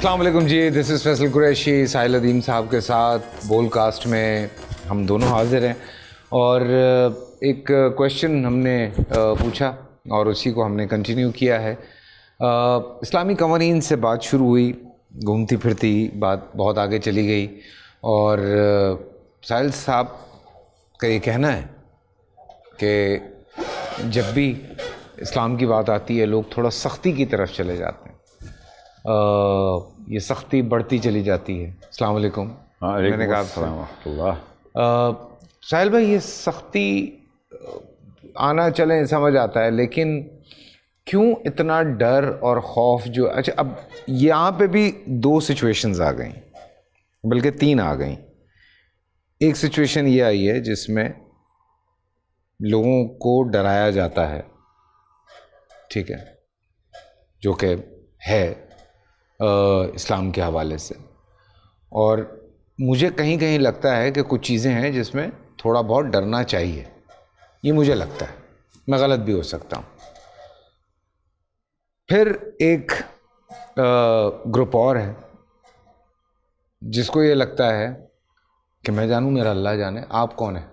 السلام علیکم جی، دس از فیصل قریشی ساحل ادیم صاحب کے ساتھ بول کاسٹ میں ہم دونوں حاضر ہیں، اور ایک کویشچن ہم نے پوچھا اور اسی کو ہم نے کنٹینیو کیا ہے۔ اسلامی قوانین سے بات شروع ہوئی، گھومتی پھرتی بات بہت آگے چلی گئی، اور ساحل صاحب کا یہ کہنا ہے کہ جب بھی اسلام کی بات آتی ہے لوگ تھوڑا سختی کی طرف چلے جاتے ہیں، یہ سختی بڑھتی چلی جاتی ہے۔ السلام علیکم۔ علیکم السلام ورحمۃ اللہ۔ ساحل بھائی، یہ سختی آنا چلیں سمجھ آتا ہے، لیکن کیوں اتنا ڈر اور خوف جو اچھا اب یہاں پہ بھی دو سچویشنز آ گئیں، بلکہ تین آ گئیں۔ ایک سچویشن یہ آئی ہے جس میں لوگوں کو ڈرایا جاتا ہے، ٹھیک ہے، جو کہ ہے اسلام کے حوالے سے، اور مجھے کہیں کہیں لگتا ہے کہ کچھ چیزیں ہیں جس میں تھوڑا بہت ڈرنا چاہیے، یہ مجھے لگتا ہے، میں غلط بھی ہو سکتا ہوں۔ پھر ایک گروپ اور ہے جس کو یہ لگتا ہے کہ میں جانوں میرا اللہ جانے آپ کون ہے،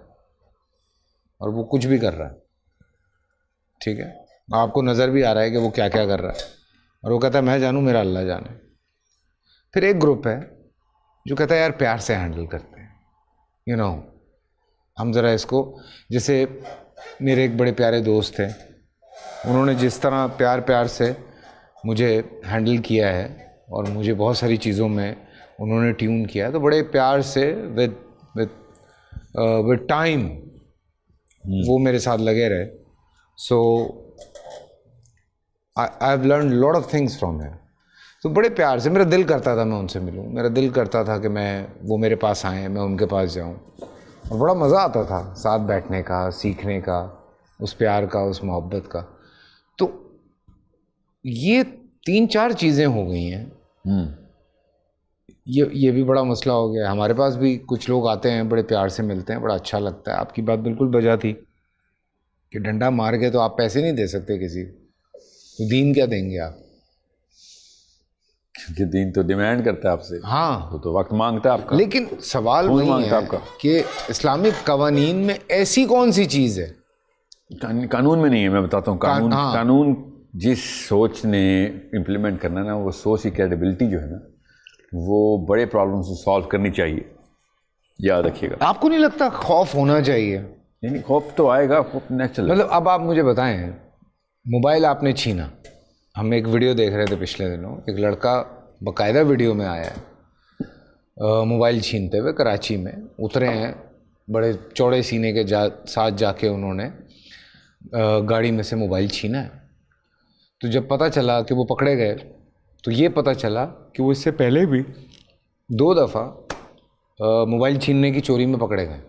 اور وہ کچھ بھی کر رہا ہے، ٹھیک ہے، آپ کو نظر بھی آ رہا ہے کہ وہ کیا کیا کر رہا ہے، اور وہ کہتا ہے میں جانوں میرا اللہ جانے۔ پھر ایک گروپ ہے جو کہتا ہے یار پیار سے ہینڈل کرتے ہیں، ہم ذرا اس کو، جیسے میرے ایک بڑے پیارے دوست تھے، انہوں نے جس طرح پیار سے مجھے ہینڈل کیا ہے اور مجھے بہت ساری چیزوں میں انہوں نے ٹیون کیا ہے، تو بڑے پیار سے ود ٹائم وہ میرے ساتھ لگے رہے۔ سو I have learned a lot of things from him۔ تو بڑے پیار سے میرا دل کرتا تھا میں ان سے ملوں، میرا دل کرتا تھا کہ وہ میرے پاس آئیں، میں ان کے پاس جاؤں، اور بڑا مزہ آتا تھا ساتھ بیٹھنے کا، سیکھنے کا، اس پیار کا، اس محبت کا۔ تو یہ تین چار چیزیں ہو گئی ہیں، یہ بھی بڑا مسئلہ ہو گیا۔ ہمارے پاس بھی کچھ لوگ آتے ہیں، بڑے پیار سے ملتے ہیں، بڑا اچھا لگتا ہے۔ آپ کی بات بالکل بجا تھی کہ ڈنڈا مار کے تو آپ پیسے نہیں دے سکتے کسی کو، تو دین کیا دیں گے آپ؟ کیونکہ دین تو ڈیمانڈ کرتا ہے آپ سے، ہاں، وہ تو وقت مانگتا ہے آپ کا۔ لیکن سوال وہی ہے کہ اسلامک قوانین میں ایسی کون سی چیز ہے؟ قانون میں نہیں ہے، میں بتاتا ہوں۔ قانون جس سوچ نے امپلیمنٹ کرنا نا، وہ سوچ کی کریڈیبلٹی جو ہے نا، وہ بڑے پرابلم سے سالو کرنی چاہیے، یاد رکھیے گا۔ آپ کو نہیں لگتا خوف ہونا چاہیے؟ نہیں، خوف تو آئے گا، خوف نیچرل۔ مطلب اب آپ مجھے بتائیں، موبائل آپ نے چھینا، ہم ایک ویڈیو دیکھ رہے تھے پچھلے دنوں، ایک لڑکا باقاعدہ ویڈیو میں آیا ہے موبائل چھینتے ہوئے، کراچی میں اترے ہیں، بڑے چوڑے سینے کے ساتھ جا کے انہوں نے گاڑی میں سے موبائل چھینا ہے۔ تو جب پتہ چلا کہ وہ پکڑے گئے، تو یہ پتہ چلا کہ وہ اس سے پہلے بھی 2 دفعہ موبائل چھیننے کی چوری میں پکڑے گئے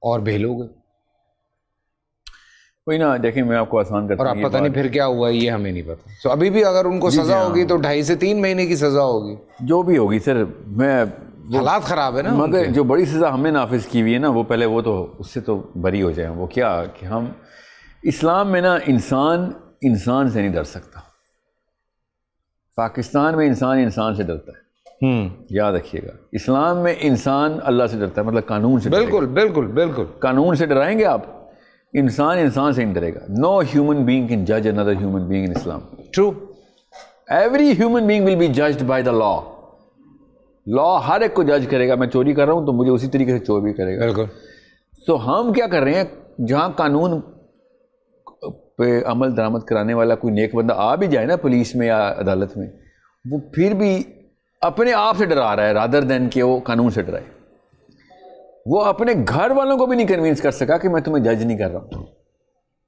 اور بھیل ہو گئے۔ کوئی نہ، دیکھیں میں آپ کو آسان کرتا ہوں، اور اب پتہ نہیں پھر کیا ہوا، یہ ہمیں نہیں پتہ۔ تو ابھی بھی اگر ان کو سزا ہوگی تو 2.5 سے 3 مہینے کی سزا ہوگی، جو بھی ہوگی سر۔ حالات خراب ہے نا، مگر جو بڑی سزا ہم نے نافذ کی ہوئی ہے نا، وہ پہلے وہ تو اس سے تو بری ہو جائیں۔ وہ کیا کہ ہم اسلام میں نا انسان سے نہیں ڈر سکتا، پاکستان میں انسان سے ڈرتا ہے، یاد رکھیے گا۔ اسلام میں انسان اللہ سے ڈرتا ہے، مطلب قانون سے۔ بالکل قانون سے ڈرائیں گے آپ، انسان سے نہیں ڈرے گا۔ نو ہیومن بینگ کین جج another human being in Islam. True. Every human being will be judged by the law. لا ہر ایک کو جج کرے گا، میں چوری کر رہا ہوں تو مجھے اسی طریقے سے چور بھی کرے گا۔ بالکل۔ تو ہم کیا کر رہے ہیں، جہاں قانون پہ عمل درآمد کرانے والا کوئی نیک بندہ آ بھی جائے نا پولیس میں یا عدالت میں، وہ پھر بھی اپنے آپ سے ڈرا رہا ہے رادر دین کہ وہ قانون سے ڈرائے۔ وہ اپنے گھر والوں کو بھی نہیں کنوینس کر سکا کہ میں تمہیں جج نہیں کر رہا ہوں،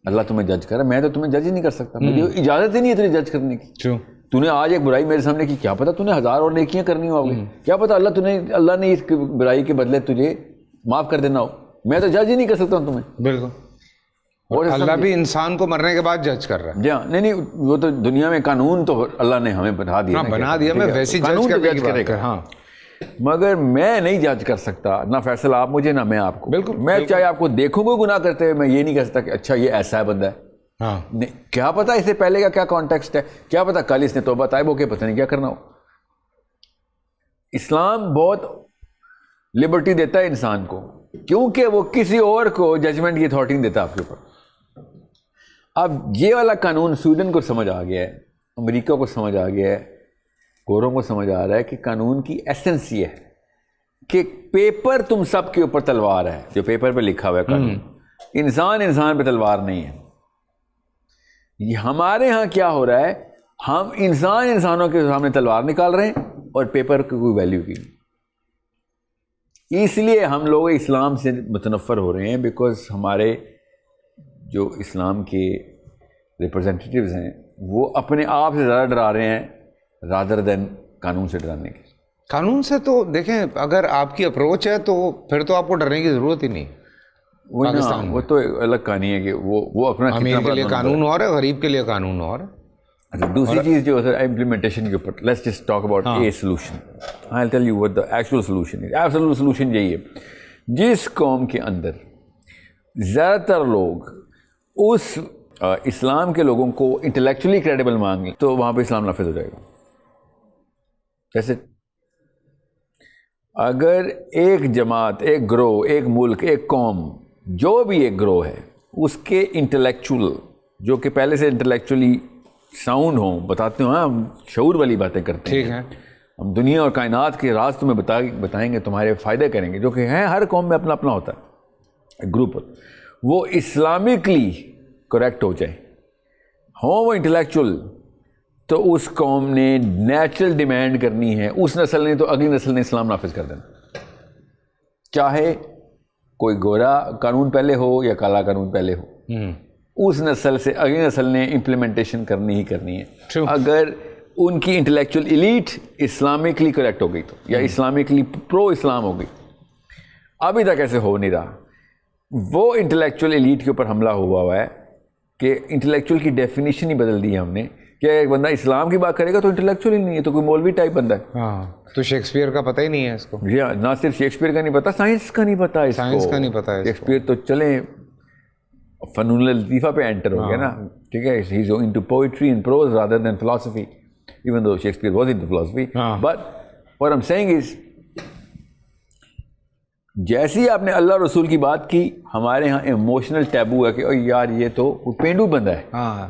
اللہ تمہیں جج کر رہا ہے، میں تو تمہیں جج ہی نہیں کر سکتا، مجھے اجازت ہی نہیں ہے تمہیں جج کرنے کی۔ تو نے آج ایک برائی میرے سامنے کی، کیا پتا تو نے 1000 اور نیکیاں کرنی ہو آگے، کیا پتا اللہ نے اس برائی کے بدلے تجھے معاف کر دینا ہو، میں تو جج ہی نہیں کر سکتا ہوں تمہیں۔ بالکل، اور اللہ بھی انسان کو مرنے کے بعد جج کر رہا ہے۔ جی ہاں، نہیں وہ تو دنیا میں قانون تو اللہ نے ہمیں بنا دیا، میں ویسی جج کرے گا، ہاں، مگر میں نہیں جج کر سکتا، نہ فیصلہ آپ مجھے نہ میں آپ کو۔ بالکل، میں چاہے آپ کو دیکھوں گے گناہ کرتے ہوئے، میں یہ نہیں کہہ سکتا کہ اچھا یہ ایسا ہے بندہ ہے، ہاں کیا پتا اس سے پہلے کا کیا کانٹیکسٹ ہے, کیا پتا کل اس نے توبہ طائب ہو کے پتہ نہیں کیا کرنا ہو. اسلام بہت لبرٹی دیتا ہے انسان کو, کیونکہ وہ کسی اور کو ججمنٹ کی اتھارٹی نہیں دیتا آپ کے اوپر. اب یہ والا قانون سویڈن کو سمجھ آ گیا ہے, امریکہ کو سمجھ آ گیا ہے, گوروں کو سمجھ آ رہا ہے کہ قانون کی ایسنس یہ ہے کہ پیپر تم سب کے اوپر تلوار ہے, جو پیپر پہ لکھا ہوا ہے قانون, انسان پہ تلوار نہیں ہے. یہ ہمارے ہاں کیا ہو رہا ہے, ہم انسانوں کے سامنے تلوار نکال رہے ہیں اور پیپر کی کوئی ویلیو کی نہیں. اس لیے ہم لوگ اسلام سے متنفر ہو رہے ہیں, بیکاز ہمارے جو اسلام کے ریپرزنٹیٹیوز ہیں وہ اپنے آپ سے زیادہ ڈرا رہے ہیں رادر دین قانون سے ڈرانے کے. قانون سے تو دیکھیں, اگر آپ کی اپروچ ہے تو پھر تو آپ کو ڈرنے کی ضرورت ہی نہیں. وہ تو الگ کہانی ہے کہ وہ اپنا امیر کے لیے قانون اور ہے, غریب کے لیے قانون اور ہے. دوسری چیز جو ہے امپلیمنٹیشن کے اوپر, let's just talk about a solution. I will tell you what the actual solution is. Absolute solution یہی ہے, جس قوم کے اندر زیادہ تر لوگ اس اسلام کے لوگوں کو انٹلیکچولی کریڈیبل مانگیں تو وہاں پہ اسلام نافذ ہو جائے گا. جیسے اگر ایک جماعت, ایک گروہ, ایک ملک, ایک قوم, جو بھی ایک گروہ ہے, اس کے انٹلیکچول جو کہ پہلے سے انٹلیکچولی ساؤنڈ ہوں, بتاتے ہوں, ہم شعور والی باتیں کرتے ہیں, ٹھیک ہے, ہم دنیا اور کائنات کے راز تمہیں بتائیں گے, تمہارے فائدے کریں گے, جو کہ ہیں ہر قوم میں اپنا اپنا ہوتا ہے گروپ, وہ اسلامکلی کریکٹ ہو جائے, ہوں وہ انٹلیکچول, تو اس قوم نے نیچرل ڈیمانڈ کرنی ہے, اس نسل نے تو اگلی نسل نے اسلام نافذ کر دینا, چاہے کوئی گورا قانون پہلے ہو یا کالا قانون پہلے ہو, اس نسل سے اگلی نسل نے امپلیمنٹیشن کرنی ہی کرنی ہے. اگر ان کی انٹلیکچوئل ایلیٹ اسلامکلی کریکٹ ہو گئی تو, یا اسلامکلی پرو اسلام ہو گئی. ابھی تک ایسے ہو نہیں رہا. وہ انٹلیکچوئل ایلیٹ کے اوپر حملہ ہوا ہے کہ انٹلیکچوئل کی ڈیفینیشن ہی بدل دی ہے ہم نے, کہ ایک بندہ اسلام کی بات کرے گا تو انٹلیکچوئل ہی نہیں ہے, تو کوئی مولوی ٹائپ بندہ ہے. ہاں, تو شیکسپیئر کا پتہ ہی نہیں ہے اس کو. جی ہاں, نہ صرف شیکسپیئر کا نہیں پتا, سائنس کا نہیں پتا, سائنس کا نہیں پتا ہے. شیکسپیئر تو چلیں فنون لطیفہ پہ انٹر ہو گیا نا, ٹھیک ہے, he is into poetry and prose rather than philosophy, even though Shakespeare was into philosophy. But what I am seeing is, جیسے ہی آپ نے اللہ رسول کی بات کی, ہمارے ہاں ایموشنل ٹیبو ہے کہ او یار یہ تو پینڈو بندہ ہے. ہاں,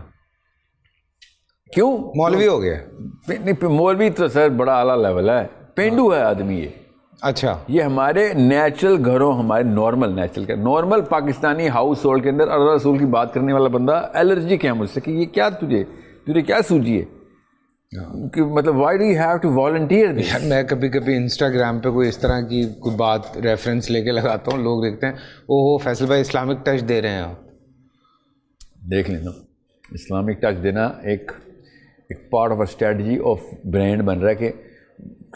کیوں مولوی ہو گیا. نہیں, مولوی تو سر بڑا اعلیٰ لیول ہے, پینڈو ہے آدمی یہ. اچھا, یہ ہمارے نیچرل گھروں, ہمارے نارمل پاکستانی ہاؤس ہولڈ کے اندر اللہ رسول کی بات کرنے والا بندہ الرجک ہے مجھ سے کہ یہ کیا تجھے کیا سوجی ہے, کہ مطلب why do you have to volunteer this. میں کبھی انسٹاگرام پہ کوئی اس طرح کی کوئی بات ریفرنس لے کے لگاتا ہوں, لوگ دیکھتے ہیں اوہ فیصل بھائی اسلامک ٹچ دے رہے ہیں آپ. دیکھ لینا, اسلامک ٹچ دینا ایک part of a strategy of brand بن رہا ہے کہ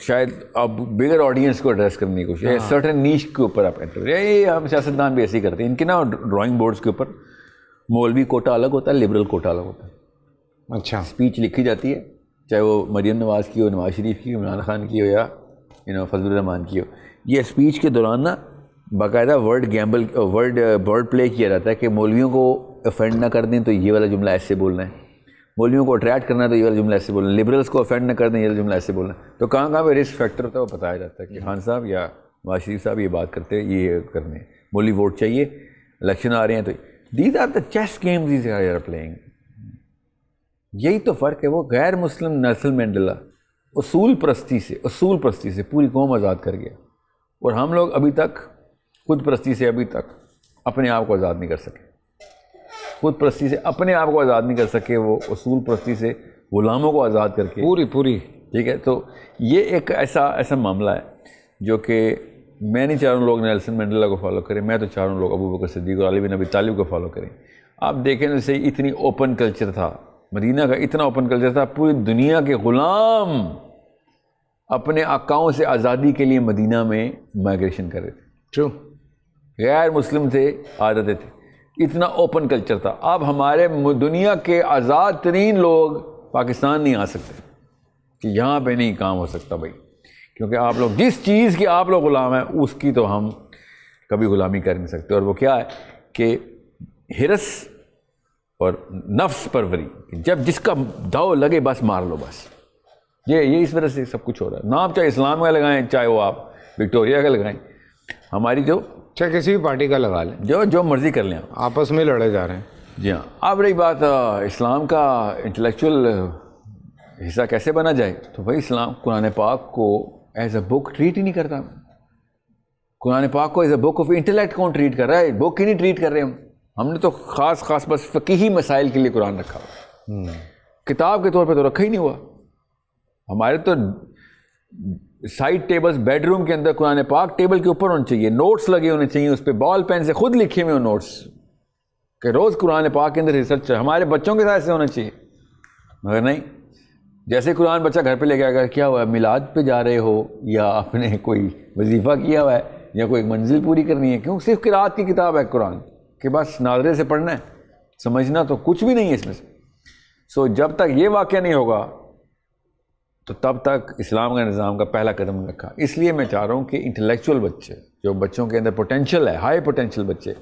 شاید اب بگر آڈینس کو ایڈریس کرنے کی کوشش ہے, سرٹن نیش کے اوپر آپ انٹر. یہ ہم سیاستدان بھی ایسے ہی کرتے ہیں, ان کے نا ڈرائنگ بورڈس کے اوپر مولوی کوٹا الگ ہوتا ہے, لبرل کوٹا الگ ہوتا ہے. اچھا, اسپیچ لکھی جاتی ہے, چاہے وہ مریم نواز کی ہو, نواز شریف کی ہو, عمران خان کی ہو, یا فضل الرحمان کی ہو. یہ اسپیچ کے دوران نا باقاعدہ ورڈ پلے کیا جاتا ہے کہ مولویوں کو افینڈ نہ کر دیں تو یہ والا جملہ ایسے بولنا ہے, مولویوں کو اٹریکٹ کرنا ہے تو یہ والا جملہ ایسے بولنا ہے, لبرلس کو افینڈ نہ کر دیں یہ والا جملہ ایسے بولنا ہے. تو کہاں پہ رسک فیکٹر ہوتا ہے وہ بتایا جاتا ہے کہ خان صاحب یا نواز شریف صاحب یہ بات کرتے ہیں, یہ کرنے مولوی ووٹ چاہیے, الیکشن آ رہے ہیں, تو these are the chess games these are playing. یہی تو فرق ہے. وہ غیر مسلم نیلسن مینڈیلا اصول پرستی سے پوری قوم آزاد کر گیا, اور ہم لوگ ابھی تک خود پرستی سے اپنے آپ کو آزاد نہیں کر سکے. خود پرستی سے اپنے آپ کو آزاد نہیں کر سکے, وہ اصول پرستی سے غلاموں کو آزاد کر کے پوری ٹھیک ہے. تو یہ ایک ایسا معاملہ ہے جو کہ میں نہیں چاہ رہا ہوں لوگ نیلسن مینڈیلا کو فالو کریں, میں تو چاہ رہا ہوں لوگ ابو بکر صدیق اور علی بن ابی طالب کو فالو کریں. آپ دیکھیں جیسے اتنی اوپن کلچر تھا مدینہ کا, اتنا اوپن کلچر تھا, پوری دنیا کے غلام اپنے آقاؤں سے آزادی کے لیے مدینہ میں مائیگریشن کر رہے تھے. ٹرو, غیر مسلم تھے, آزادے تھے, اتنا اوپن کلچر تھا. اب ہمارے دنیا کے آزاد ترین لوگ پاکستان نہیں آ سکتے کہ یہاں پہ نہیں کام ہو سکتا بھائی, کیونکہ آپ لوگ جس چیز کے آپ لوگ غلام ہیں اس کی تو ہم کبھی غلامی کر نہیں سکتے. اور وہ کیا ہے کہ ہرس اور نفس پروری، جب جس کا داؤ لگے بس مار لو بس. یہ اس وجہ سے سب کچھ ہو رہا ہے. نام چاہے اسلام کا لگائیں، چاہے وہ آپ وکٹوریا کا لگائیں، ہماری چاہے کسی بھی پارٹی کا لگا لیں، جو مرضی کر لیں آپ. آپس میں لڑے جا رہے ہیں. جی ہاں. اب رہی بات اسلام کا انٹلیکچوئل حصہ کیسے بنا جائے، تو بھائی اسلام قرآن پاک کو ایز اے بک ٹریٹ ہی نہیں کرتا. قرآن پاک کو as a book of intellect کون ٹریٹ کر رہا ہے؟ بک ہی نہیں ٹریٹ کر رہے ہم نے تو خاص بس فقہی مسائل کے لیے قرآن رکھا ہوا، کتاب کے طور پہ تو رکھا ہی نہیں ہوا. ہمارے تو سائڈ ٹیبلز بیڈ روم کے اندر قرآن پاک ٹیبل کے اوپر ہونے چاہیے، نوٹس لگے ہونے چاہیے اس پہ، بال پین سے خود لکھے ہوئے نوٹس کہ روز قرآن پاک کے اندر ریسرچ. ہمارے بچوں کے ساتھ ایسے ہونا چاہیے، مگر نہیں. جیسے قرآن بچہ گھر پہ لے کے آ گیا، کیا ہوا ہے، میلاد پہ جا رہے ہو یا آپ نے کوئی وظیفہ کیا ہوا ہے یا کوئی منزل پوری کرنی ہے؟ کیوں؟ صرف قرآت کی کتاب ہے قرآن کہ بس ناظرے سے پڑھنا ہے، سمجھنا تو کچھ بھی نہیں ہے اس میں سے. سو جب تک یہ واقعہ نہیں ہوگا تو تب تک اسلام کا نظام کا پہلا قدم رکھا. اس لیے میں چاہ رہا ہوں کہ انٹلیکچوئل بچے، جو بچوں کے اندر پوٹینشیل ہے، ہائی پوٹینشیل بچے،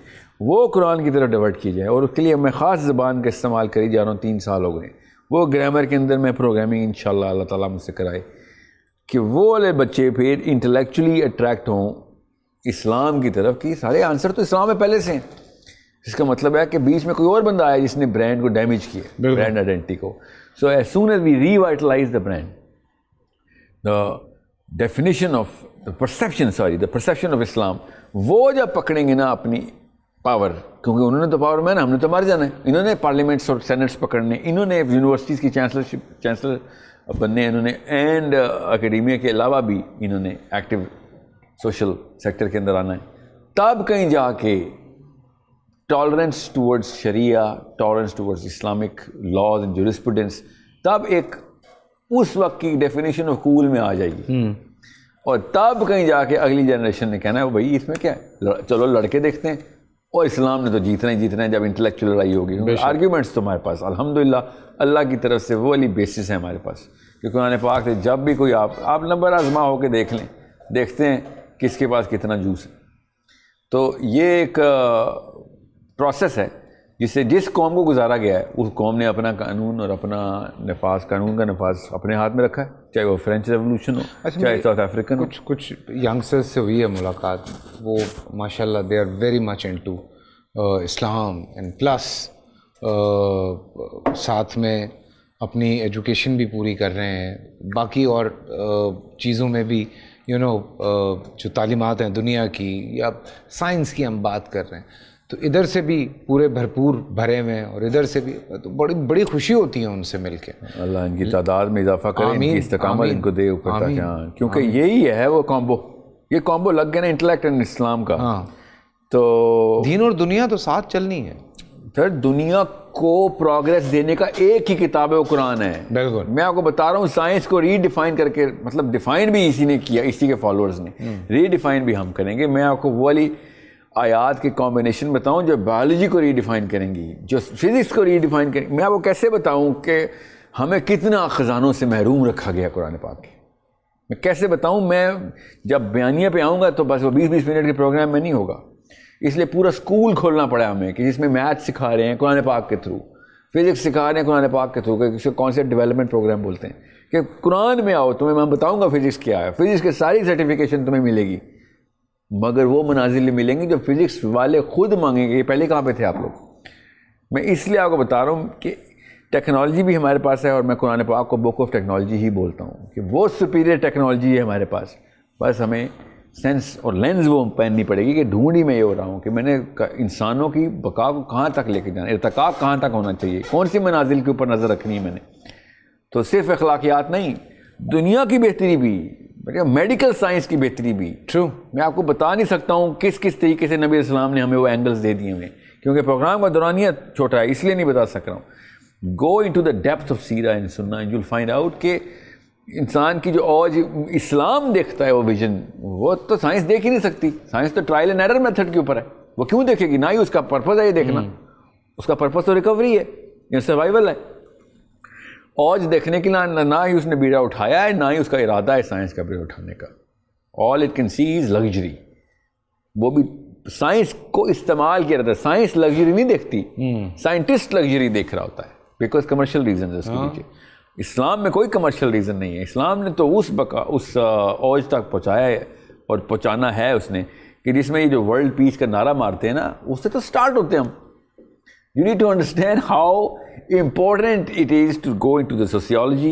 وہ قرآن کی طرف ڈیورٹ کی جائے. اور اس کے لیے میں خاص زبان کا استعمال کری جا رہا ہوں، 3 سال ہو گئے. وہ گرامر کے اندر میں پروگرامنگ انشاءاللہ اللہ تعالیٰ مجھ سے کرائے کہ وہ والے بچے پھر انٹلیکچولی اٹریکٹ ہوں اسلام کی طرف، کہ سارے آنسر تو اسلام میں پہلے سے ہیں. اس کا مطلب ہے کہ بیچ میں کوئی اور بندہ آیا جس نے برانڈ کو ڈیمیج کیا، برانڈ آئیڈینٹی کو. So as soon as we revitalise the brand, the definition of the perception of Islam، وہ جب پکڑیں گے نا اپنی پاور، کیونکہ انہوں نے تو پاور میں نا، ہم نے تو مار جانا ہے. انہوں نے پارلیمنٹس اور سینٹس پکڑنے، انہوں نے یونیورسٹیز کی چانسلر بننے، انہوں نے اینڈ اکیڈیمیا کے علاوہ بھی انہوں نے ایکٹیو سوشل سیکٹر کے اندر آنا ہے. تب کہیں جا کے tolerance towards Sharia, tolerance towards Islamic laws and jurisprudence, تب ایک اس وقت کی ڈیفینیشن آف کول میں آ جائے گی. اور تب کہیں جا کے اگلی جنریشن نے کہنا ہے بھائی اس میں کیا ہے، چلو لڑکے دیکھتے ہیں. اور اسلام نے تو جیتنا ہی جیتنا ہے جب انٹلیکچوئل لڑائی ہوگی. آرگیومنٹس تو ہمارے پاس الحمدللہ اللہ کی طرف سے وہ والی بیسس ہے ہمارے پاس کہ قرآن پاک سے جب بھی کوئی آپ نمبر آزما ہو کے دیکھ لیں، دیکھتے ہیں کس کے پاس کتنا جوس ہے. تو یہ ایک پروسیس ہے جس قوم کو گزارا گیا ہے، اس قوم نے اپنا قانون اور اپنا نفاذ، قانون کا نفاذ اپنے ہاتھ میں رکھا ہے، چاہے وہ فرینچ ریولوشن ہو، چاہے ساؤتھ افریقن ہو. کچھ ینگسٹرز سے ہوئی ہے ملاقات، وہ ماشاءاللہ they are very much into Islam and plus ساتھ میں اپنی ایجوکیشن بھی پوری کر رہے ہیں، باقی اور چیزوں میں بھی جو تعلیمات ہیں دنیا کی یا سائنس کی ہم بات کر رہے ہیں، تو ادھر سے بھی پورے بھرپور بھرے ہوئے ہیں اور ادھر سے بھی، تو بڑی خوشی ہوتی ہے ان سے مل کے. اللہ ان کی تعداد میں اضافہ کرے، ان کی استقامت ان کو دے اوپر تک. کیونکہ یہی ہے وہ کامبو، یہ کامبو لگ گیا نا انٹلیکٹ اینڈ اسلام کا. تو دین اور دنیا تو ساتھ چلنی ہے. پھر دنیا کو پروگریس دینے کا ایک ہی کتاب ہے، وہ قرآن ہے. بالکل، میں آپ کو بتا رہا ہوں سائنس کو ری ڈیفائن کر کے، مطلب ڈیفائن بھی اسی نے کیا، اسی کے فالوورز نے، ری ڈیفائن بھی ہم کریں گے. میں آپ کو وہ والی آیات کی کمبینیشن بتاؤں جو بایولوجی کو ری ڈیفائن کریں گی، جو فزکس کو ری ڈیفائن کریں گی. میں آپ کو کیسے بتاؤں کہ ہمیں کتنا خزانوں سے محروم رکھا گیا قرآن پاک کے. میں کیسے بتاؤں؟ میں جب بیانیہ پہ آؤں گا تو بس وہ 20-20 منٹ کے پروگرام میں نہیں ہوگا. اس لیے پورا اسکول کھولنا پڑا ہمیں کہ جس میں میتھ سکھا رہے ہیں قرآن پاک کے تھرو، فزکس سکھا رہے ہیں قرآن پاک کے تھرو، کہ اسے کانسیپٹ ڈیولپمنٹ پروگرام بولتے ہیں، کہ قرآن میں آؤ تمہیں میں بتاؤں گا فزکس کیا ہے. فزکس کے ساری سرٹیفکیشن تمہیں ملے گی، مگر وہ منازل ملیں گے جو فزکس والے خود مانگیں گے. یہ پہلے کہاں پہ تھے آپ لوگ؟ میں اس لیے آپ کو بتا رہا ہوں کہ ٹیکنالوجی بھی ہمارے پاس ہے، اور میں قرآن پاک کو بک آف ٹیکنالوجی ہی بولتا ہوں کہ وہ سپیریئر ٹیکنالوجی ہے ہمارے پاس. بس ہمیں سینس اور لینز وہ پہننی پڑے گی کہ ڈھونڈ ہی میں یہ ہو رہا ہوں کہ میں نے انسانوں کی بقا کو کہاں تک لے کے جانا، ارتقا کہاں تک ہونا چاہیے، کون سی منازل کے اوپر نظر رکھنی ہے میں نے. تو صرف اخلاقیات نہیں، دنیا کی بہتری بھی، میڈیکل سائنس کی بہتری بھی. ٹرو. میں آپ کو بتا نہیں سکتا ہوں کس طریقے سے نبی السلام نے ہمیں وہ اینگلز دے دیے ہوئے، کیونکہ پروگرام کا دورانیہ چھوٹا ہے اس لیے نہیں بتا سک رہا ہوں. Go into the depth of Seerah and Sunnah and you will find out کہ انسان کی جو آج اسلام دیکھتا ہے وہ ویژن، وہ تو سائنس دیکھ ہی نہیں سکتی. سائنس تو ٹرائل اینڈ ایرر میتھڈ کے اوپر ہے، وہ کیوں دیکھے گی؟ نہ ہی اس کا پرپز ہے یہ دیکھنا، اس کا پرپز تو ریکوری ہے یا سروائیول ہے. آج دیکھنے کے لیے نہ ہی اس نے بیڑا اٹھایا ہے، نہ ہی اس کا ارادہ ہے سائنس کا بیڑا اٹھانے کا. All it can see is luxury. وہ بھی سائنس کو استعمال کیا رہتا ہے. سائنس لگژری نہیں دیکھتی, سائنٹسٹ لگژری دیکھ رہا ہوتا ہے, بیکاز کمرشل ریزن ہے اس کے پیچھے. اسلام میں کوئی کمرشل ریزن نہیں ہے. اسلام نے تو اس اوج تک پہنچایا ہے اور پہنچانا ہے اس نے کہ جس میں یہ جو ورلڈ پیس کا نعرہ مارتے ہیں نا, اس سے تو سٹارٹ ہوتے ہیں ہم. You need to understand how important it is to go into the sociology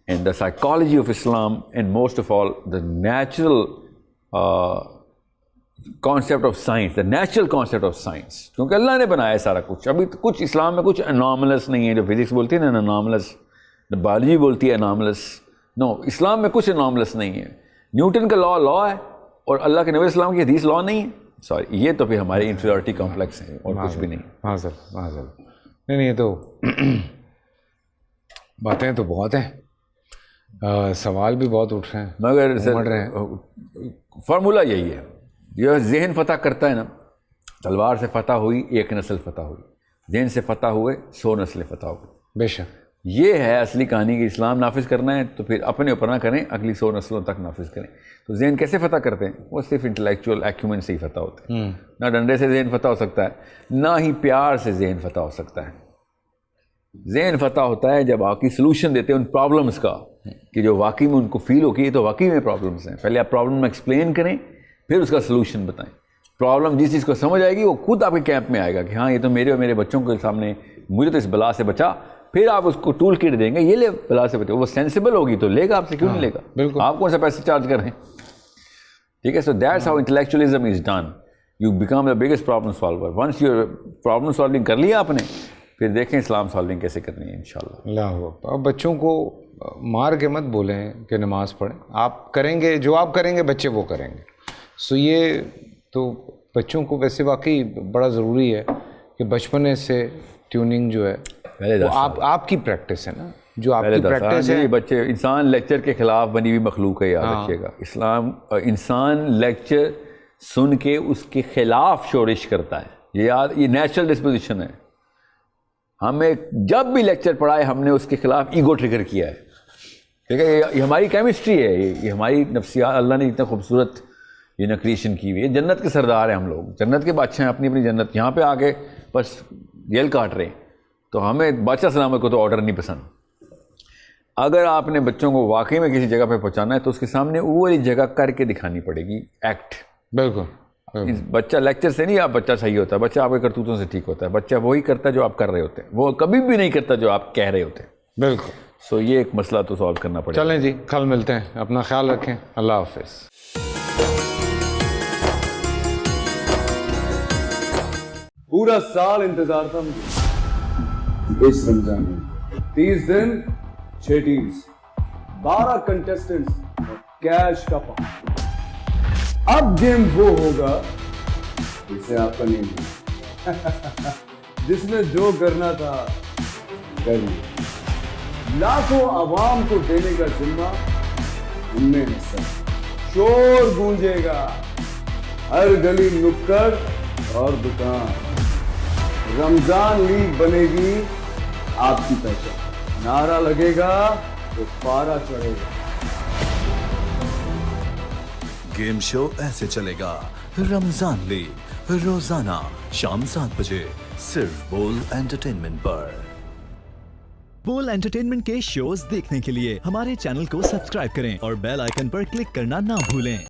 and the psychology of Islam, and most of all the natural concept of science, the natural concept of science. کیونکہ اللہ نے بنایا ہے سارا کچھ. ابھی کچھ اسلام میں کچھ اناملس نہیں ہے, جو فزکس بولتی ہے نا اناملس, بایولوجی بولتی ہے اناملس. نو, اسلام میں کچھ اناملس نہیں ہے. نیوٹن کا لا ہے اور اللہ کے نبی اسلام کی حدیث لا نہیں ہے. سوری, یہ تو پھر ہمارے انفیریورٹی کمپلیکس ہیں اور کچھ بھی نہیں. ہاں سر, نہیں یہ تو باتیں تو بہت ہیں, سوال بھی بہت اٹھ رہے ہیں, مگر بڑھ رہے ہیں. فارمولہ یہی ہے, یہ ذہن فتح کرتا ہے نا. تلوار سے فتح ہوئی ایک نسل فتح ہوئی, ذہن سے فتح ہوئے 100 نسلیں فتح ہوئی. بے شک یہ ہے اصلی کہانی کہ اسلام نافذ کرنا ہے تو پھر اپنے اوپر نہ کریں, اگلی 100 نسلوں تک نافذ کریں. تو ذہن کیسے فتح کرتے ہیں؟ وہ صرف انٹلیکچوئل ایکیومن سے ہی فتح ہوتے ہیں. نہ ڈنڈے سے ذہن فتح ہو سکتا ہے, نہ ہی پیار سے ذہن فتح ہو سکتا ہے. ذہن فتح ہوتا ہے جب آپ کی سلوشن دیتے ہیں ان پرابلمس کا, کہ جو واقعی میں ان کو فیل ہو کہ یہ تو واقعی میں پرابلمس ہیں. پہلے آپ پرابلم میں ایکسپلین کریں, پھر اس کا سلوشن بتائیں. پرابلم جس چیز کو سمجھ آئے گی وہ خود آپ کے کیمپ میں آئے گا کہ ہاں یہ تو میرے اور میرے بچوں کے سامنے, مجھے تو اس بلا سے بچا. پھر آپ اس کو ٹول کٹ دیں گے, یہ لے بلا سے بچو. وہ سینسیبل ہوگی تو لے گا آپ سے, کیوں نہیں لے گا؟ بالکل. آپ کون سا پیسے چارج کر رہے ہیں؟ ٹھیک ہے. So that's how intellectualism is done. You become the biggest problem solver. Once you problem solving کر لیا آپ نے, پھر دیکھیں اسلام سالونگ کیسے کرنی ہے انشاءاللہ. اللہ اکبر. اب بچوں کو مار کے مت بولیں کہ نماز پڑھیں. آپ کریں گے جو آپ کریں گے بچے وہ کریں گے. سو یہ تو بچوں کو ویسے واقعی بڑا ضروری ہے کہ بچپنے سے ٹیوننگ جو ہے وہ آپ کی پریکٹس ہے نا, جو آپ کی پریکٹس ہے. بچے, انسان لیکچر کے خلاف بنی ہوئی مخلوق ہے, یاد رکھیے گا. اسلام, انسان لیکچر سن کے اس کے خلاف شورش کرتا ہے. یہ نیچرل ڈسپوزیشن ہے. ہمیں جب بھی لیکچر پڑھا ہے ہم نے اس کے خلاف ایگو ٹریگر کیا ہے. ٹھیک ہے, یہ ہماری کیمسٹری ہے, یہ ہماری نفسیات. اللہ نے اتنا خوبصورت یہ نکریشن کی ہوئی ہے. جنت کے سردار ہیں ہم لوگ, جنت کے بادشاہ ہیں, اپنی اپنی جنت. یہاں پہ آ کے بس جیل کاٹ رہے ہیں. تو ہمیں بادشاہ سلامت کو تو آرڈر نہیں پسند. اگر آپ نے بچوں کو واقعی میں کسی جگہ پہ پہنچانا ہے تو اس کے سامنے وہ والی جگہ کر کے دکھانی پڑے گی, ایکٹ. بالکل. بچہ لیکچر سے نہیں آپ بچہ صحیح ہوتا ہے, بچہ آپ کے کرتوتوں سے ٹھیک ہوتا ہے. بچہ وہی کرتا ہے جو آپ کر رہے ہوتے ہیں, وہ کبھی بھی نہیں کرتا جو آپ کہہ رہے ہوتے ہیں. بالکل. سو یہ ایک مسئلہ تو سالو کرنا پڑے گا. چلیں جی, کل ملتے ہیں. اپنا خیال رکھیں. اللہ حافظ. پورا سال انتظار تھا مجھے اس رمضان میں. 30 دن 6 ٹیمز, 12 کنٹیسٹنٹس, کیش کا پاؤں. اب گیم وہ ہوگا جسے آپ کا نہیں ہے, جس نے جو کرنا تھا کر لیا. لاکھوں عوام کو دینے کا ذمہ ان میں حصہ. شور گونجے گا ہر گلی نکڑ اور دکان. رمضان لیگ بنے گی آپ کی پہچان. نعرہ لگے گا تو پارا چڑھے گا. گیم شو ایسے چلے گا. رمضان لیگ روزانہ شام 7 بجے صرف بول انٹرٹینمنٹ پر. بول انٹرٹینمنٹ کے شوز دیکھنے کے لیے ہمارے چینل کو سبسکرائب کریں اور بیل آئیکن پر کلک کرنا نہ بھولیں.